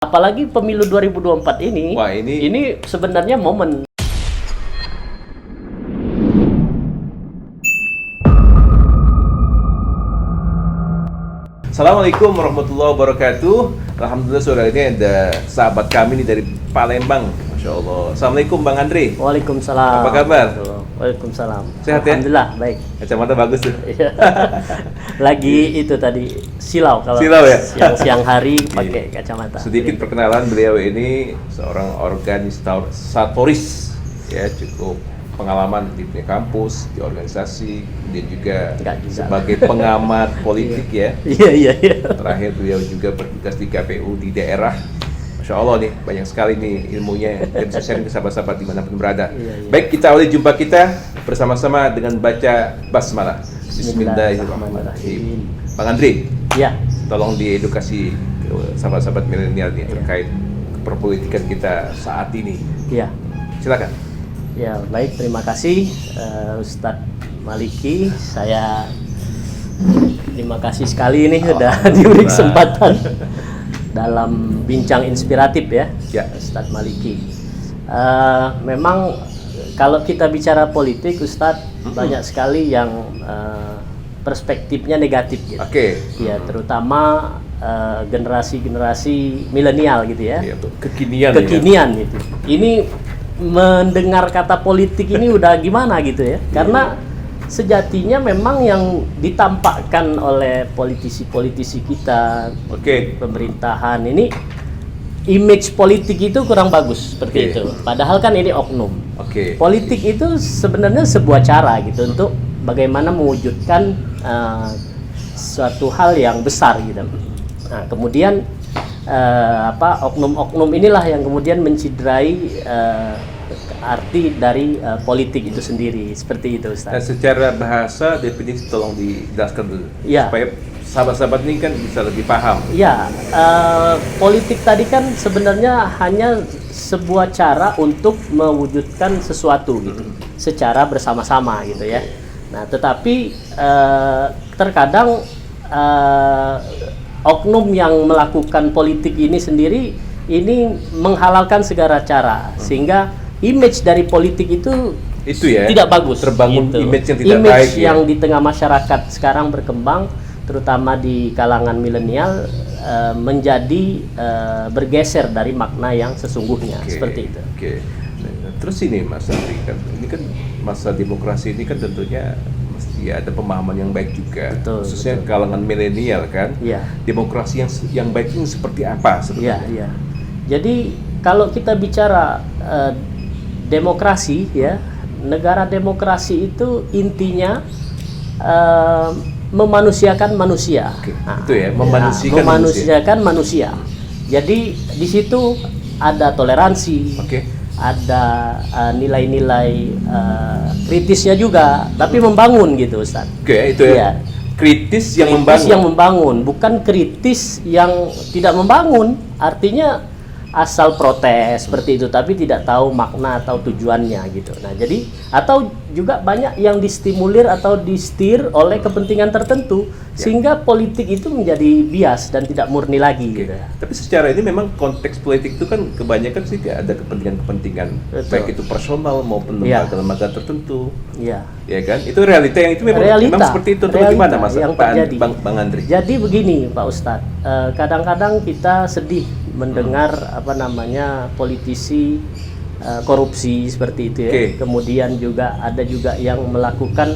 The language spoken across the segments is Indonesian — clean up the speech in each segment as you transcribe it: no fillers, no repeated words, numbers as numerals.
Apalagi pemilu 2024 ini, Wah, ini sebenarnya momen. Assalamualaikum warahmatullahi wabarakatuh. Alhamdulillah sore ini ada sahabat kami nih dari Palembang. Masya Allah. Assalamualaikum Bang Andre. Waalaikumsalam. Apa kabar? Waalaikumsalam. Sehat ya? Alhamdulillah, baik. Kacamata bagus tuh. Lagi itu tadi silau kalau Silau ya? siang hari pakai kacamata. Sedikit perkenalan, beliau ini seorang organisatoris ya, cukup pengalaman di dunia kampus, di organisasi, dia juga sebagai pengamat politik ya. Iya. Terakhir beliau juga bertugas di KPU di daerah. Masya Allah nih, banyak sekali nih ilmunya dan bisa sharing ke sahabat-sahabat dimanapun berada. Iya. Baik, kita awali jumpa kita bersama-sama dengan baca basmalah. Bismillahirrahmanirrahim. Bang Andre, Ya. tolong diedukasi sahabat-sahabat milenial nih terkait perpolitikan kita saat ini. Ya. Silakan. Ya, baik, terima kasih Ustadz Maliki. Saya terima kasih sekali nih sudah diberi kesempatan dalam bincang inspiratif ya, Ustadz Maliki. Memang kalau kita bicara politik, Ustadz, banyak sekali yang perspektifnya negatif gitu. Oke. Ya, terutama generasi milenial gitu ya. Iya, tuh. Kekinian gitu. Ini mendengar kata politik ini udah gimana gitu ya, karena sejatinya memang yang ditampakkan oleh politisi-politisi kita, pemerintahan ini, image politik itu kurang bagus seperti itu. Padahal kan ini oknum. Politik itu sebenarnya sebuah cara gitu untuk bagaimana mewujudkan suatu hal yang besar gitu. Nah, kemudian oknum-oknum inilah yang kemudian menciderai arti dari politik itu sendiri, seperti itu, Ustaz. Nah, secara bahasa definisi tolong dijelaskan dulu supaya sahabat-sahabat ini kan bisa lebih paham. Ya, politik tadi kan sebenarnya hanya sebuah cara untuk mewujudkan sesuatu gitu, secara bersama-sama gitu ya. Nah, tetapi terkadang oknum yang melakukan politik ini sendiri ini menghalalkan segala cara, sehingga image dari politik itu ya, tidak bagus. Terbangun gitu. Image yang tidak baik yang di tengah masyarakat sekarang berkembang, terutama di kalangan milenial, menjadi bergeser dari makna yang sesungguhnya, seperti itu. Nah, terus ini Mas Andri, ini kan masa demokrasi ini kan tentunya ya ada pemahaman yang baik juga, khususnya kalangan milenial kan. Demokrasi yang baik ini seperti apa sebenarnya? Jadi kalau kita bicara demokrasi ya, negara demokrasi itu intinya memanusiakan manusia. Itu ya, memanusiakan manusia. Jadi di situ ada toleransi. Ada nilai-nilai kritisnya juga, tapi membangun gitu, Ustaz. Itu ya. Kritis yang membangun, bukan kritis yang tidak membangun. Artinya asal protes seperti itu, tapi tidak tahu makna atau tujuannya gitu. Nah, jadi atau juga banyak yang distimulir atau disetir oleh kepentingan tertentu, sehingga politik itu menjadi bias dan tidak murni lagi gitu. Tapi secara ini memang konteks politik itu kan kebanyakan sih ada kepentingan-kepentingan, baik itu personal maupun lembaga tertentu. Ya kan? Itu realita yang itu memang seperti itu. Bagaimana Mas Bang Andri? Jadi begini Pak Ustadz, kadang-kadang kita sedih mendengar politisi korupsi seperti itu ya. Kemudian juga ada yang melakukan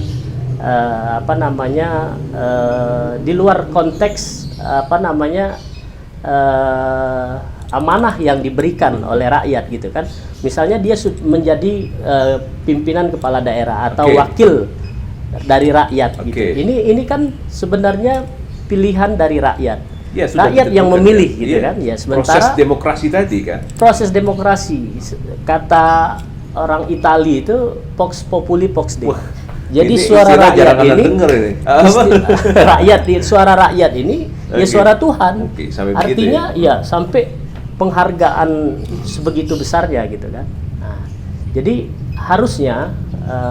di luar konteks amanah yang diberikan oleh rakyat gitu kan. Misalnya dia menjadi pimpinan kepala daerah atau wakil dari rakyat gitu. Ini kan sebenarnya pilihan dari rakyat. Rakyat yang memilih gitu kan. Sementara proses demokrasi tadi kan. Proses demokrasi, kata orang Itali itu vox populi vox Dei. Jadi suara rakyat suara rakyat ini ya suara Tuhan. Artinya sampai penghargaan sebegitu besarnya gitu kan. Nah, jadi harusnya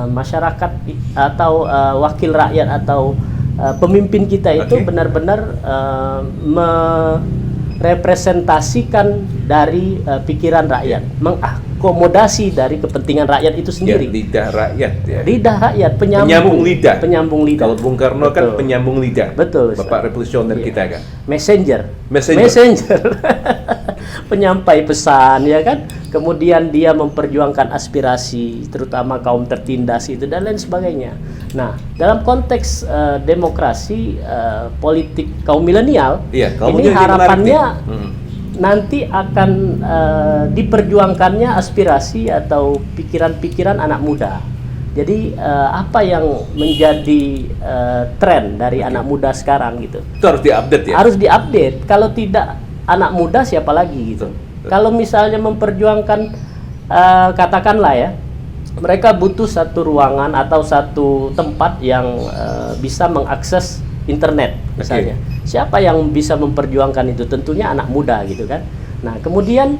masyarakat atau wakil rakyat atau pemimpin kita itu benar-benar merepresentasikan dari pikiran rakyat, mengakomodasi dari kepentingan rakyat itu sendiri. Ya, lidah rakyat ya. Lidah rakyat, penyambung lidah. Kalau Bung Karno kan penyambung lidah. Betul. Bapak revolusioner kita kan. Messenger. Penyampai pesan ya kan. Kemudian dia memperjuangkan aspirasi terutama kaum tertindas itu dan lain sebagainya. Nah, dalam konteks demokrasi politik kaum milenial, ini harapannya nanti akan diperjuangkannya aspirasi atau pikiran-pikiran anak muda. Jadi apa yang menjadi tren dari anak muda sekarang gitu? Itu harus diupdate ya? Harus diupdate. Kalau tidak anak muda siapa lagi gitu? Kalau misalnya memperjuangkan katakanlah ya, mereka butuh satu ruangan atau satu tempat yang bisa mengakses internet misalnya. Siapa yang bisa memperjuangkan itu? Tentunya anak muda gitu kan. Nah, kemudian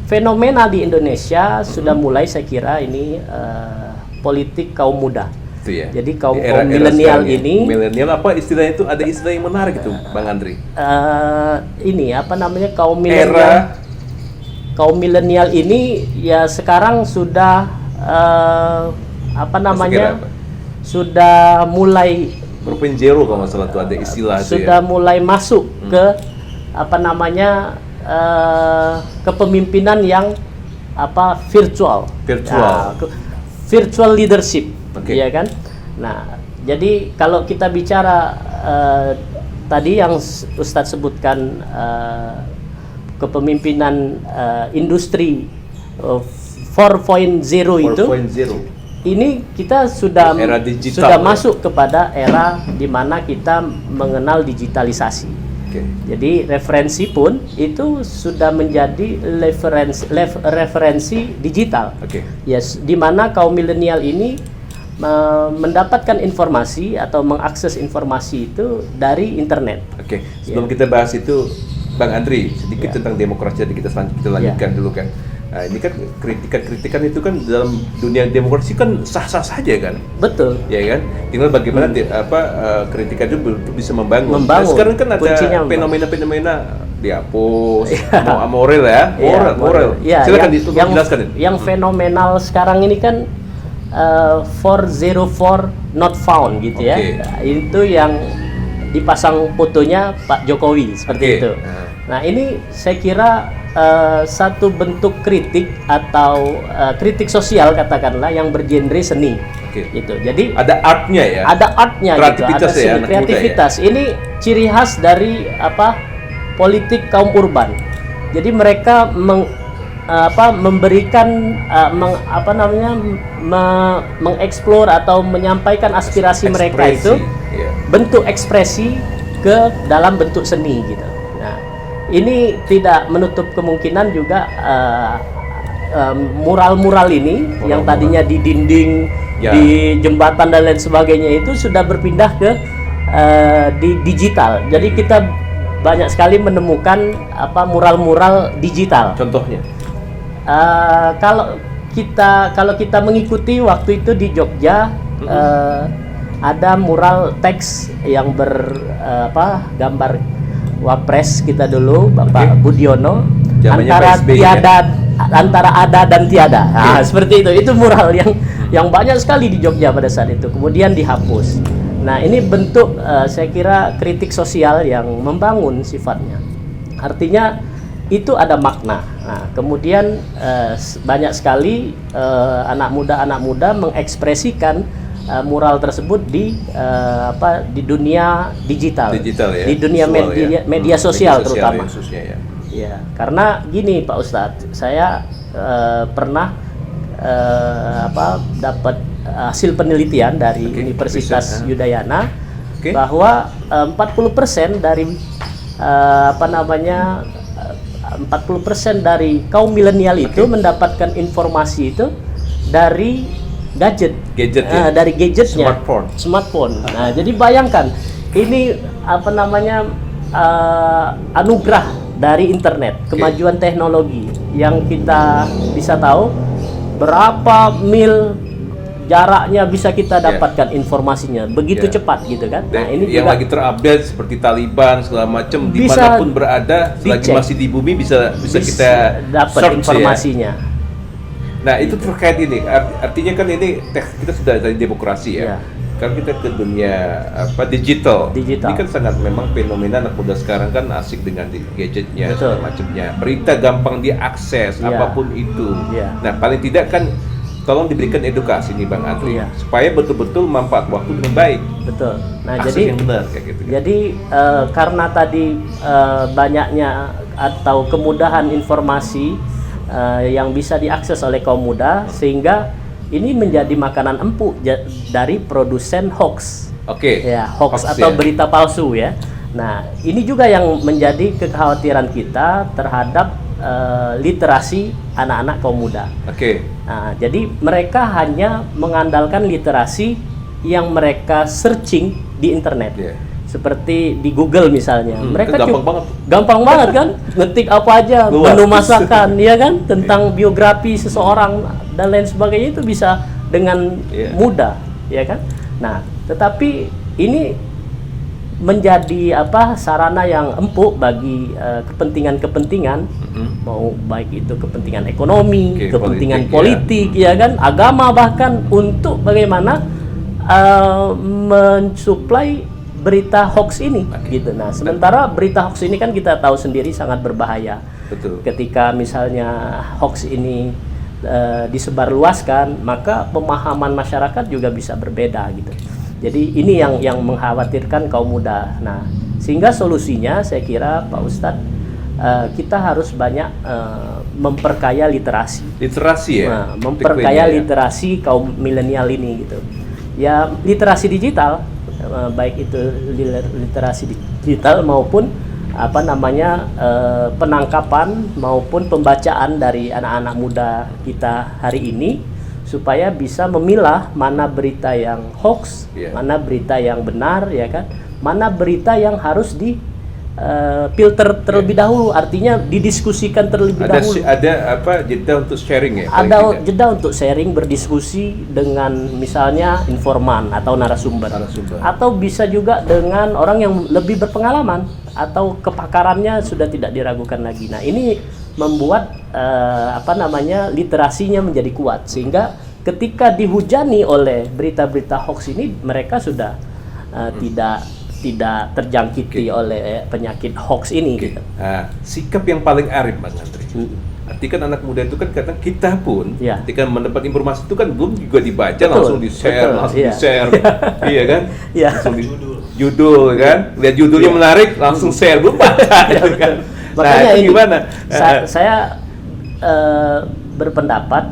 fenomena di Indonesia sudah mulai saya kira ini politik kaum muda. Ya. Jadi kaum milenial ini, milenial apa istilahnya itu, ada istilah yang menarik itu Bang Andri. Ini apa namanya, kaum milenial. Kaum milenial ini ya sekarang sudah apa namanya, sudah mulai berpenjero kalau masalah itu ada istilah sudah mulai masuk ke apa namanya kepemimpinan yang apa virtual leadership, ya kan. Nah, jadi kalau kita bicara tadi yang Ustadz sebutkan kepemimpinan industri 4.0 itu, ini kita sudah masuk kepada era di mana kita mengenal digitalisasi. Jadi referensi pun itu sudah menjadi referensi digital. Yes, di mana kaum milenial ini mendapatkan informasi atau mengakses informasi itu dari internet. Sebelum kita bahas itu, Bang Andri, sedikit tentang demokrasi jadi kita lanjutkan dulu kan. Nah, ini kan kritikan itu kan dalam dunia demokrasi kan sah-sah saja kan. Betul. Ya kan. Tinggal bagaimana kritikan itu bisa membangun. Nah, sekarang kan ada fenomena dihapus, mau amoral ya, moral. Silakan dijelaskan. Yang fenomenal sekarang ini kan 404 not found gitu ya. Itu yang dipasang fotonya Pak Jokowi seperti itu. Nah, ini saya kira satu bentuk kritik atau kritik sosial katakanlah yang bergenre seni. Gitu. Jadi ada artnya ya. Ada artnya gitu, ada seni kreativitas. Ya? Ini ciri khas dari politik kaum urban. Jadi mereka memberikan mengeksplor atau menyampaikan aspirasi mereka itu bentuk ekspresi ke dalam bentuk seni gitu. Nah, ini tidak menutup kemungkinan juga mural-mural ini yang tadinya di dinding, di jembatan dan lain sebagainya itu sudah berpindah ke di digital. Jadi kita banyak sekali menemukan mural-mural digital. Contohnya? Kalau kita mengikuti waktu itu di Jogja, ada mural teks yang gambar Wapres kita dulu, Bapak Budiono, antara antara ada dan tiada. Nah, seperti itu. Itu mural yang banyak sekali di Jogja pada saat itu. Kemudian dihapus. Nah, ini bentuk saya kira kritik sosial yang membangun sifatnya. Artinya itu ada makna. Nah, kemudian banyak sekali anak muda mengekspresikan mural tersebut di dunia digital ya? Di dunia media sosial terutama. Ya, karena gini Pak Ustadz, saya pernah dapat hasil penelitian dari Universitas Udayana bahwa 40% dari 40% dari kaum milenial itu mendapatkan informasi itu dari dari gadgetnya, smartphone. Nah, jadi bayangkan ini anugerah dari internet, kemajuan teknologi yang kita bisa tahu berapa mil jaraknya bisa kita dapatkan informasinya begitu cepat gitu kan. Nah, ini yang lagi terupdate seperti Taliban segala macam dimanapun berada selagi masih di bumi bisa kita dapat informasinya. Nah, itu terkait ini artinya kan ini kita sudah dari demokrasi ya. Kan kita ke dunia digital. Ini kan sangat memang fenomena anak muda sekarang kan asik dengan gadgetnya segala macamnya. Berita gampang diakses apapun itu. Nah, paling tidak kan tolong diberikan edukasi nih Bang Andri supaya betul-betul manfaat waktu dengan baik. Betul. Nah, akses yang benar kayak gitu. Jadi karena tadi banyaknya atau kemudahan informasi yang bisa diakses oleh kaum muda sehingga ini menjadi makanan empuk dari produsen hoax. Ya, hoax atau berita palsu ya. Nah, ini juga yang menjadi kekhawatiran kita terhadap literasi anak-anak kaum muda. Nah, jadi mereka hanya mengandalkan literasi yang mereka searching di internet. Seperti di Google misalnya, mereka gampang banget kan, ngetik apa aja, menu masakan, ya kan, tentang biografi seseorang dan lain sebagainya itu bisa dengan mudah, ya kan. Nah, tetapi ini menjadi sarana yang empuk bagi kepentingan-kepentingan, mau baik itu kepentingan ekonomi, kepentingan politik, ya kan, agama bahkan untuk bagaimana mensuplai berita hoax ini gitu. Nah, sementara berita hoax ini kan kita tahu sendiri sangat berbahaya. Ketika misalnya hoax ini disebarluaskan, maka pemahaman masyarakat juga bisa berbeda gitu. Jadi ini yang mengkhawatirkan kaum muda. Nah, sehingga solusinya saya kira Pak Ustadz, kita harus banyak memperkaya literasi. Ya. Memperkaya literasi kaum milenial ini gitu. Ya, literasi digital, baik itu literasi digital maupun penangkapan maupun pembacaan dari anak-anak muda kita hari ini supaya bisa memilah mana berita yang hoax, mana berita yang benar, ya kan, mana berita yang harus di filter terlebih dahulu, artinya didiskusikan terlebih dahulu. Ada jeda untuk sharing ya? Ada jeda untuk sharing, berdiskusi dengan misalnya informan atau narasumber. Atau bisa juga dengan orang yang lebih berpengalaman atau kepakarannya sudah tidak diragukan lagi. Nah, ini membuat literasinya menjadi kuat sehingga ketika dihujani oleh berita-berita hoax ini mereka sudah tidak terjangkiti oleh penyakit hoax ini. Gitu. Nah, sikap yang paling arif Mas Andri. Arti kan anak muda itu kan kadang kita pun ketika mendapat informasi itu kan belum juga dibaca, langsung di-share, iya kan? Langsung di judul kan, lihat judulnya menarik, langsung share, belum baca gitu kan. Makanya ini gimana? Saya berpendapat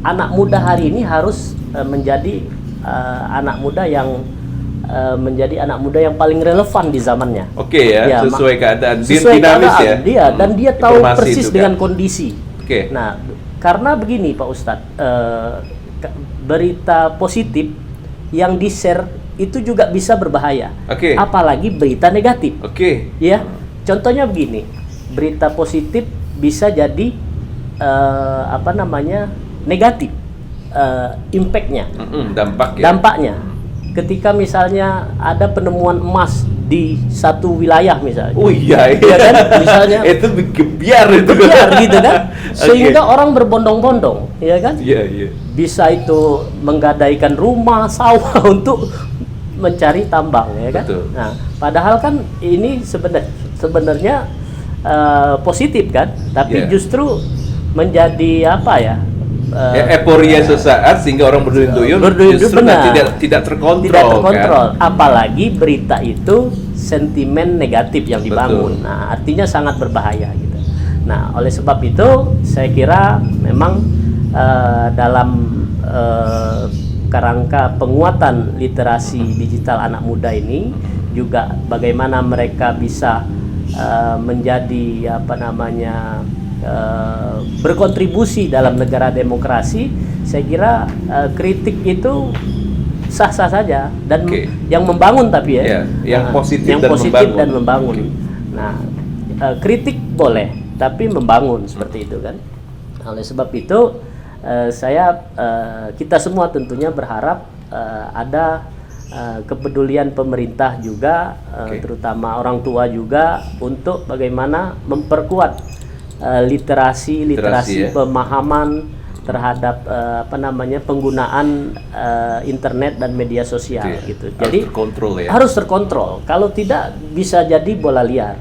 anak muda hari ini harus menjadi anak muda yang paling relevan di zamannya. Sesuai keadaan, dinamis ya. Dan dia tahu persis dengan kondisi. Nah, karena begini Pak Ustadz, berita positif yang di-share itu juga bisa berbahaya. Apalagi berita negatif. Ya, contohnya begini, berita positif bisa jadi negatif, impact-nya, dampaknya. Ketika misalnya ada penemuan emas di satu wilayah misalnya. Kan? Misalnya itu gebiar gitu kan. Sehingga orang berbondong-bondong, ya kan? Bisa itu menggadaikan rumah, sawah untuk mencari tambang, ya kan? Nah, padahal kan ini sebenarnya positif kan, tapi justru menjadi euforia sesaat sehingga orang berduyun-duyun justru tidak terkontrol. Kan? Apalagi berita itu sentimen negatif yang dibangun. Nah, artinya sangat berbahaya gitu. Nah, oleh sebab itu saya kira memang dalam kerangka penguatan literasi digital anak muda ini juga bagaimana mereka bisa menjadi berkontribusi dalam negara demokrasi. Saya kira kritik itu sah-sah saja dan yang membangun, tapi yang positif dan membangun. Nah, kritik boleh tapi membangun seperti itu kan. Oleh sebab itu kita semua tentunya berharap ada kepedulian pemerintah juga, terutama orang tua juga, untuk bagaimana memperkuat literasi pemahaman terhadap penggunaan internet dan media sosial gitu. Jadi harus terkontrol. Kalau tidak bisa jadi bola liar,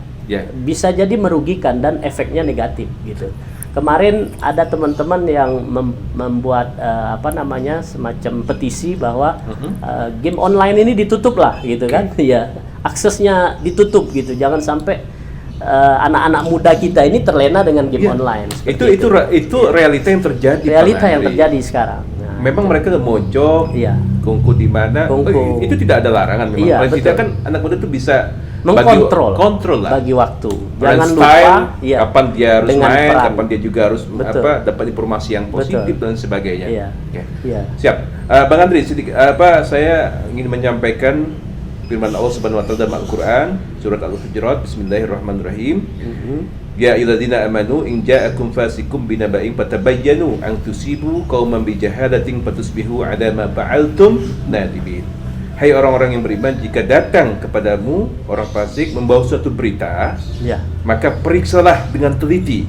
bisa jadi merugikan dan efeknya negatif gitu. Kemarin ada teman-teman yang membuat semacam petisi bahwa game online ini ditutup lah gitu kan, ya aksesnya ditutup gitu. Jangan sampai anak-anak muda kita ini terlena dengan game online. Itu realita yang terjadi. Realita yang terjadi sekarang. Nah, memang mereka mojok, kungku di mana, itu tidak ada larangan memang. Paling tidak kan anak muda itu bisa kontrol lah. Bagi waktu. Jangan lupa kapan dia harus main, kapan dia juga harus dapat informasi yang positif dan sebagainya. Siap. Bang Andri, saya ingin menyampaikan firman Allah Subhanahu wa taala dalam Al-Qur'an surat Al-Hujurat, bismillahirrahmanirrahim. Ya ayyuhalladzina amanu in ja'akum fasiqun binaba'in fatabayyanu an tusibu qauman bijahalatin fatusbihu 'ala ma fa'altum nadimin. Hai orang-orang yang beriman, jika datang kepadamu orang fasik membawa suatu berita, maka periksalah dengan teliti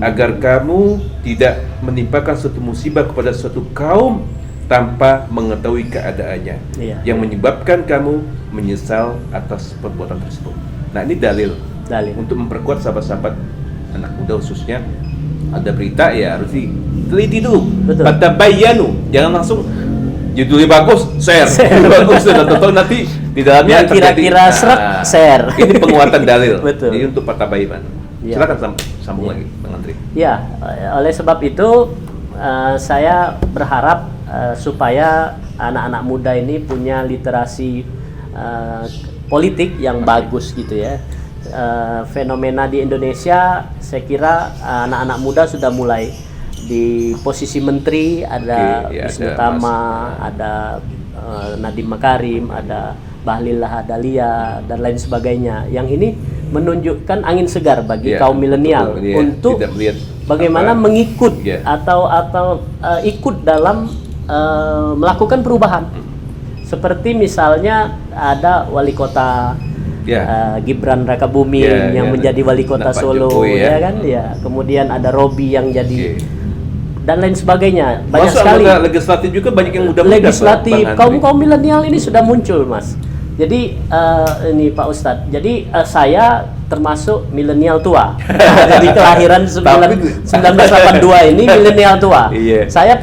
agar kamu tidak menimpakan suatu musibah kepada suatu kaum tanpa mengetahui keadaannya, yang menyebabkan kamu menyesal atas perbuatan tersebut. Nah, ini dalil untuk memperkuat sahabat-sahabat anak muda khususnya. Ada berita harus diteliti dulu. Fatabayyanu, jangan langsung judulnya bagus, share. Bagus, dan tentu nanti di dalamnya kira-kira share. Ini penguatan dalil. Jadi untuk fatabayyanu. Silakan sambung lagi, Bang Andri. Ya, oleh sebab itu saya berharap supaya anak-anak muda ini punya literasi politik yang bagus gitu ya. Fenomena di Indonesia, saya kira anak-anak muda sudah mulai di posisi menteri, ada Wisnu Tama, ada Nadiem Makarim, ada Bahlil Lahadalia dan lain sebagainya. Yang ini menunjukkan angin segar bagi kaum milenial untuk bagaimana mengikut atau ikut dalam melakukan perubahan. Seperti misalnya ada wali kota Gibran Rakabuming yang menjadi wali kota Solo, Jokowi, kan? Kemudian ada Robi yang jadi dan lain sebagainya. Banyak sekali. Legislatif juga banyak yang muda-muda. Legislatif kaum milenial ini sudah muncul, Mas. Jadi ini Pak Ustadz. Jadi saya termasuk milenial tua. Jadi kelahiran 1982 ini milenial tua. Saya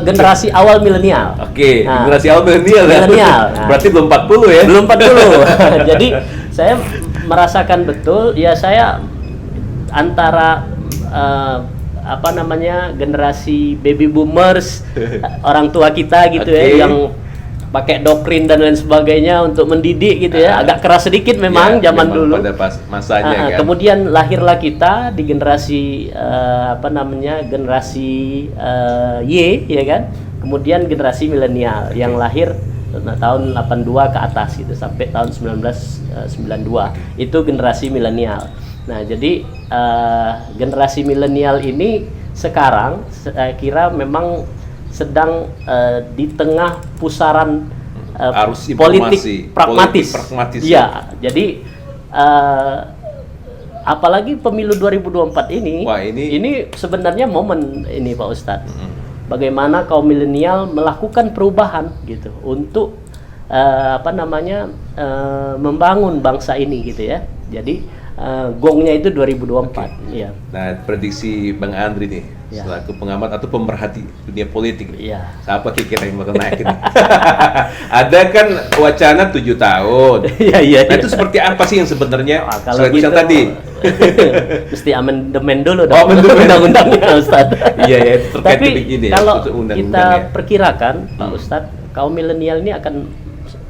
generasi awal milenial. Generasi awal milenial. Berarti belum 40 ya? Belum 40. Jadi saya merasakan betul saya antara generasi baby boomers, orang tua kita gitu yang pakai doktrin dan lain sebagainya untuk mendidik gitu agak keras sedikit memang zaman dulu pada masanya kan. Kemudian lahirlah kita di generasi generasi Y ya kan, kemudian generasi milenial yang lahir tahun 82 ke atas gitu sampai tahun 1992 itu generasi milenial. Nah, jadi generasi milenial ini sekarang saya kira memang sedang di tengah pusaran arus politik pragmatis. Ya, jadi apalagi pemilu 2024 ini sebenarnya momen ini Pak Ustadz. Bagaimana kaum milenial melakukan perubahan gitu untuk membangun bangsa ini gitu ya. Jadi gongnya itu 2024. Ya. Nah, prediksi Bang Andri nih selaku pengamat atau pemerhati dunia politik. Siapa kira-kira yang bakal naik ini? Ada kan wacana 7 tahun. Nah, itu seperti apa sih yang sebenarnya? Kalau gitu, tadi mesti amandemen dulu dong. Undang-undangnya Ustaz. Tapi kalau kita perkirakan Pak Ustadz, kaum milenial ini akan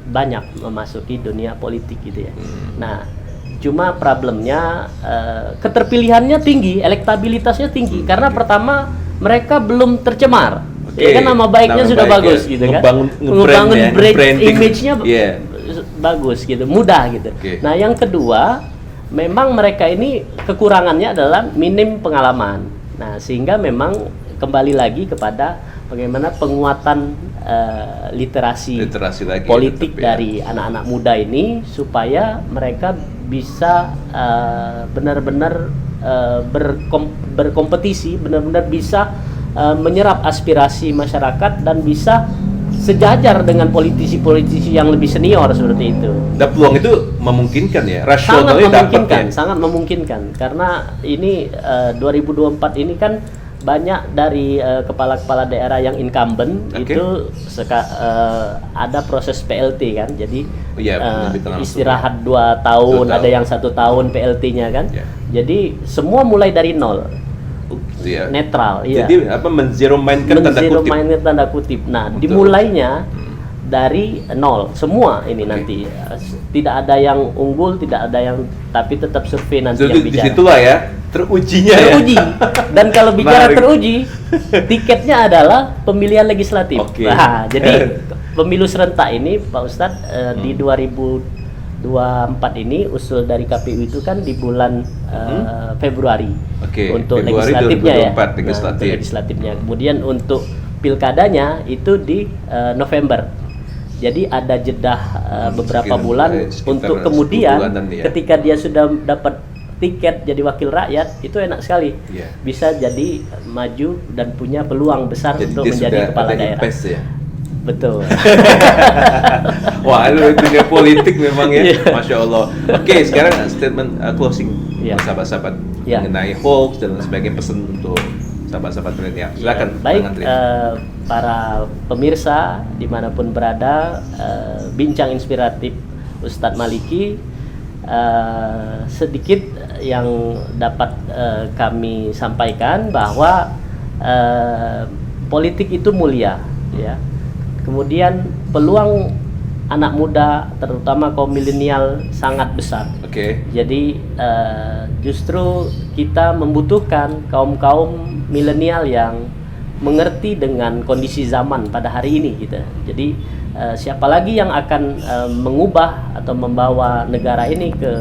banyak memasuki dunia politik gitu ya. Nah, cuma problemnya keterpilihannya tinggi, elektabilitasnya tinggi karena pertama mereka belum tercemar. Ya kan nama baiknya sudah bagus gitu kan. Membangun brand image-nya bagus gitu, mudah gitu. Nah, yang kedua, memang mereka ini kekurangannya adalah minim pengalaman. Nah, sehingga memang kembali lagi kepada bagaimana penguatan literasi lagi, politik tetap, dari anak-anak muda ini supaya mereka bisa benar-benar berkompetisi, benar-benar bisa menyerap aspirasi masyarakat dan bisa sejajar dengan politisi-politisi yang lebih senior seperti itu. Dan peluang itu memungkinkan ya, sangat memungkinkan, ya? Sangat memungkinkan karena ini 2024 ini kan banyak dari kepala-kepala daerah yang incumbent itu ada proses PLT kan, jadi istirahat 2 tahun, ada yang 1 tahun PLT-nya kan, jadi semua mulai dari nol. Netral, iya. Jadi apa men-zero mindkan tanda kutip. Nah, dimulainya dari nol semua ini nanti. Tidak ada yang unggul, tidak ada yang, tapi tetap survei nanti yang bicara. Disitulah ya terujinya ya. Dan kalau bicara teruji, tiketnya adalah pemilihan legislatif. Nah, jadi pemilu serentak ini Pak Ustadz di 2024 ini usul dari KPU itu kan di bulan Februari untuk legislatifnya 2024, ya. Legislatifnya. Kemudian untuk pilkadanya itu di November. Jadi ada jeda beberapa bulan untuk kemudian ketika dia sudah dapat tiket jadi wakil rakyat, itu enak sekali. Bisa jadi maju dan punya peluang besar untuk menjadi kepala daerah. Ya? Betul. Wah, itu dunia politik memang ya. Masya Allah. Oke, sekarang statement closing sahabat-sahabat mengenai hoax dan sebagainya, pesan untuk sahabat-sahabat milenial. Silakan. Baik, para pemirsa dimanapun berada, bincang inspiratif Ustadz Maliki, sedikit yang dapat kami sampaikan bahwa politik itu mulia, ya. Kemudian peluang anak muda, terutama kaum milenial, sangat besar. Jadi justru kita membutuhkan kaum milenial yang mengerti dengan kondisi zaman pada hari ini, gitu. Jadi siapa lagi yang akan mengubah atau membawa negara ini ke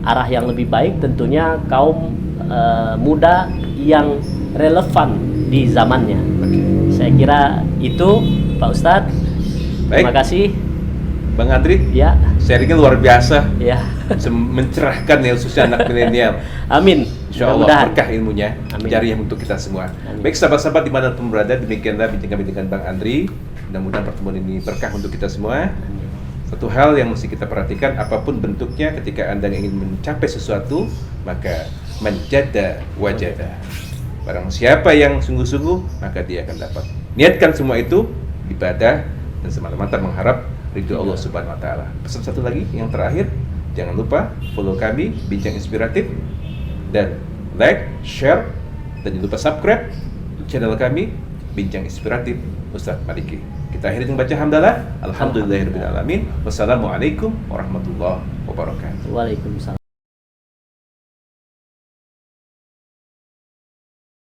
arah yang lebih baik? Tentunya kaum muda yang relevan di zamannya. Saya kira itu Pak Ustadz. Terima kasih Bang Andri. Ya. Sharingnya luar biasa. Ya. Mencerahkan ya, khususnya anak milenial. Amin. Insya Allah berkah ilmunya, jariah untuk kita semua. Amin. Baik sahabat-sahabat dimanapun berada, demikianlah bincang kami dengan Bang Andri. Mudah-mudahan pertemuan ini berkah untuk kita semua. Satu hal yang mesti kita perhatikan, apapun bentuknya, ketika Anda ingin mencapai sesuatu, maka menjada wajada. Barang siapa yang sungguh-sungguh, maka dia akan dapat. Niatkan semua itu, ibadah, dan semata-mata mengharap ridho Allah Subhanahu wa Ta'ala. Pesan satu lagi yang terakhir, jangan lupa follow kami Bincang Inspiratif, dan like, share, dan jangan lupa subscribe channel kami Bincang Inspiratif Ustadz Maliki. Kita akhiri dengan baca hamdalah. Alhamdulillahirabbil alamin. Wassalamualaikum warahmatullahi wabarakatuh. Waalaikumsalam.